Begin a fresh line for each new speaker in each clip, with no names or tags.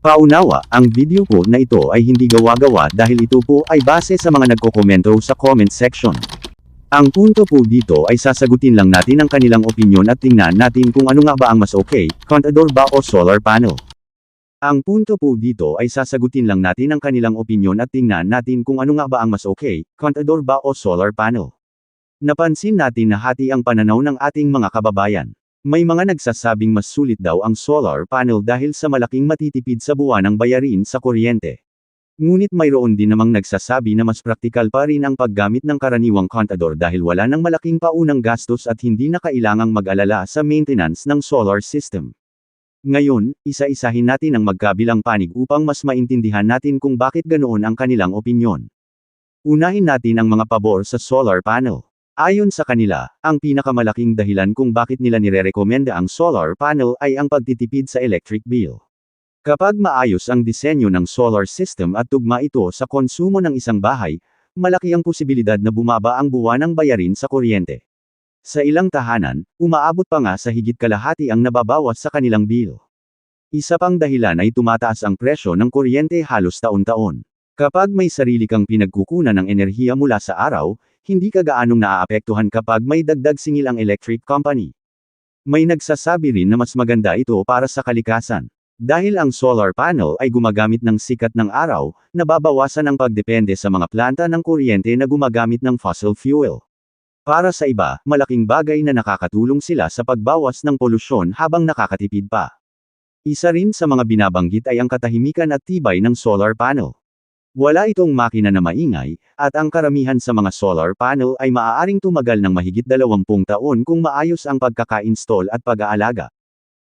Paunawa, ang video po na ito ay hindi gawa-gawa dahil ito po ay base sa mga nagkokomento sa comment section. Ang punto po dito ay sasagutin lang natin ang kanilang opinyon at tingnan natin kung ano nga ba ang mas okay, contador ba o solar panel. Ang punto po dito ay sasagutin lang natin ang kanilang opinyon at tingnan natin kung ano nga ba ang mas okay, contador ba o solar panel. Napansin natin na hati ang pananaw ng ating mga kababayan. May mga nagsasabing mas sulit daw ang solar panel dahil sa malaking matitipid sa buwanang bayarin sa kuryente. Ngunit mayroon din namang nagsasabi na mas praktikal pa rin ang paggamit ng karaniwang kontador dahil wala ng malaking paunang gastos at hindi na kailangang mag-alala sa maintenance ng solar system. Ngayon, isa-isahin natin ang magkabilang panig upang mas maintindihan natin kung bakit ganoon ang kanilang opinyon. Unahin natin ang mga pabor sa solar panel. Ayon sa kanila, ang pinakamalaking dahilan kung bakit nila nirerekomenda ang solar panel ay ang pagtitipid sa electric bill. Kapag maayos ang disenyo ng solar system at tugma ito sa konsumo ng isang bahay, malaki ang posibilidad na bumaba ang buwanang bayarin sa kuryente. Sa ilang tahanan, umaabot pa nga sa higit kalahati ang nababawas sa kanilang bill. Isa pang dahilan ay tumataas ang presyo ng kuryente halos taon-taon. Kapag may sarili kang pinagkukunan ng enerhiya mula sa araw, hindi ka gaanong naaapektuhan kapag may dagdag singil ang electric company. May nagsasabi rin na mas maganda ito para sa kalikasan. Dahil ang solar panel ay gumagamit ng sikat ng araw, nababawasan ang pagdepende sa mga planta ng kuryente na gumagamit ng fossil fuel. Para sa iba, malaking bagay na nakakatulong sila sa pagbawas ng polusyon habang nakakatipid pa. Isa rin sa mga binabanggit ay ang katahimikan at tibay ng solar panel. Wala itong makina na maingay, at ang karamihan sa mga solar panel ay maaaring tumagal ng mahigit 20 taon kung maayos ang pagkaka-install at pag-aalaga.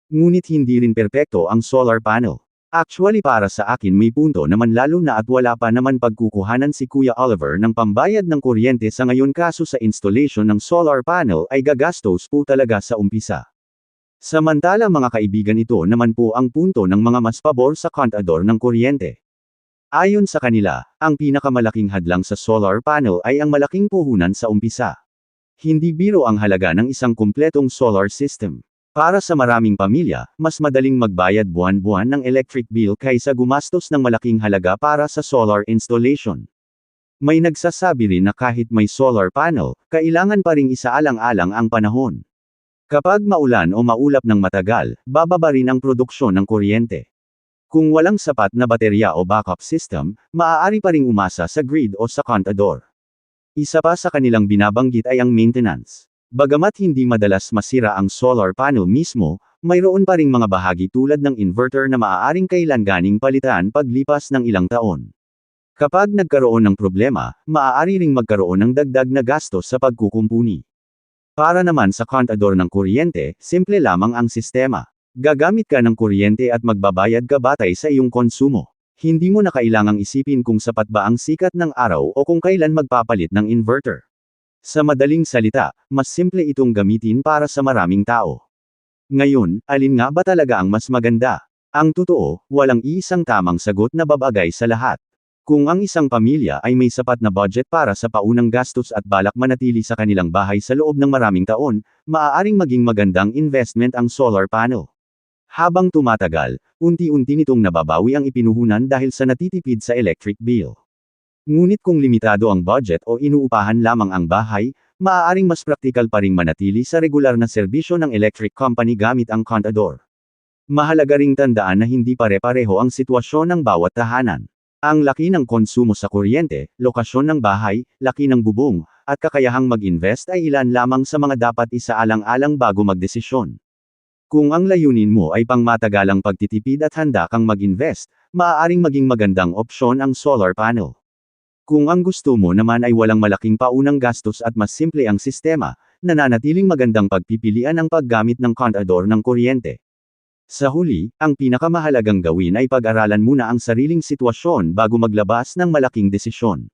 Ngunit hindi rin perpekto ang solar panel. Actually para sa akin may punto naman lalo na at wala pa naman pagkukuhanan si Kuya Oliver ng pambayad ng kuryente sa ngayon kaso sa installation ng solar panel ay gagastos po talaga sa umpisa. Samantala mga kaibigan ito naman po ang punto ng mga mas pabor sa kontador ng kuryente. Ayon sa kanila, ang pinakamalaking hadlang sa solar panel ay ang malaking puhunan sa umpisa. Hindi biro ang halaga ng isang kumpletong solar system. Para sa maraming pamilya, mas madaling magbayad buwan-buwan ng electric bill kaysa gumastos ng malaking halaga para sa solar installation. May nagsasabi rin na kahit may solar panel, kailangan pa ring isaalang-alang ang panahon. Kapag maulan o maulap ng matagal, bababa rin ang produksyon ng kuryente. Kung walang sapat na baterya o backup system, maaari pa ring umasa sa grid o sa kontador. Isa pa sa kanilang binabanggit ay ang maintenance. Bagamat hindi madalas masira ang solar panel mismo, mayroon pa ring mga bahagi tulad ng inverter na maaaring kailanganing palitan paglipas ng ilang taon. Kapag nagkaroon ng problema, maaari ring magkaroon ng dagdag na gastos sa pagkukumpuni. Para naman sa kontador ng kuryente, simple lamang ang sistema. Gagamit ka ng kuryente at magbabayad ka batay sa iyong konsumo. Hindi mo na kailangang isipin kung sapat ba ang sikat ng araw o kung kailan magpapalit ng inverter. Sa madaling salita, mas simple itong gamitin para sa maraming tao. Ngayon, alin nga ba talaga ang mas maganda? Ang totoo, walang iisang tamang sagot na babagay sa lahat. Kung ang isang pamilya ay may sapat na budget para sa paunang gastos at balak manatili sa kanilang bahay sa loob ng maraming taon, maaaring maging magandang investment ang solar panel. Habang tumatagal, unti-unti nitong nababawi ang ipinuhunan dahil sa natitipid sa electric bill. Ngunit kung limitado ang budget o inuupahan lamang ang bahay, maaaring mas praktikal pa ring manatili sa regular na serbisyo ng electric company gamit ang kontador. Mahalaga ring tandaan na hindi pare-pareho ang sitwasyon ng bawat tahanan. Ang laki ng konsumo sa kuryente, lokasyon ng bahay, laki ng bubong, at kakayahang mag-invest ay ilan lamang sa mga dapat isaalang-alang bago magdesisyon. Kung ang layunin mo ay pangmatagalang pagtitipid at handa kang mag-invest, maaaring maging magandang opsyon ang solar panel. Kung ang gusto mo naman ay walang malaking paunang gastos at mas simple ang sistema, nananatiling magandang pagpipilian ang paggamit ng kontador ng kuryente. Sa huli, ang pinakamahalagang gawin ay pag-aralan muna ang sariling sitwasyon bago maglabas ng malaking desisyon.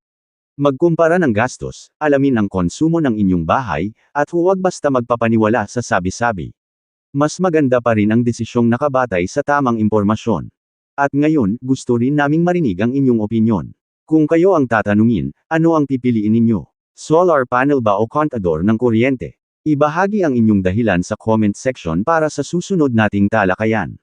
Magkumpara ng gastos, alamin ang konsumo ng inyong bahay, at huwag basta magpapaniwala sa sabi-sabi. Mas maganda pa rin ang desisyong nakabatay sa tamang impormasyon. At ngayon, gusto rin naming marinig ang inyong opinyon. Kung kayo ang tatanungin, ano ang pipiliin ninyo? Solar panel ba o kontador ng kuryente? Ibahagi ang inyong dahilan sa comment section para sa susunod nating talakayan.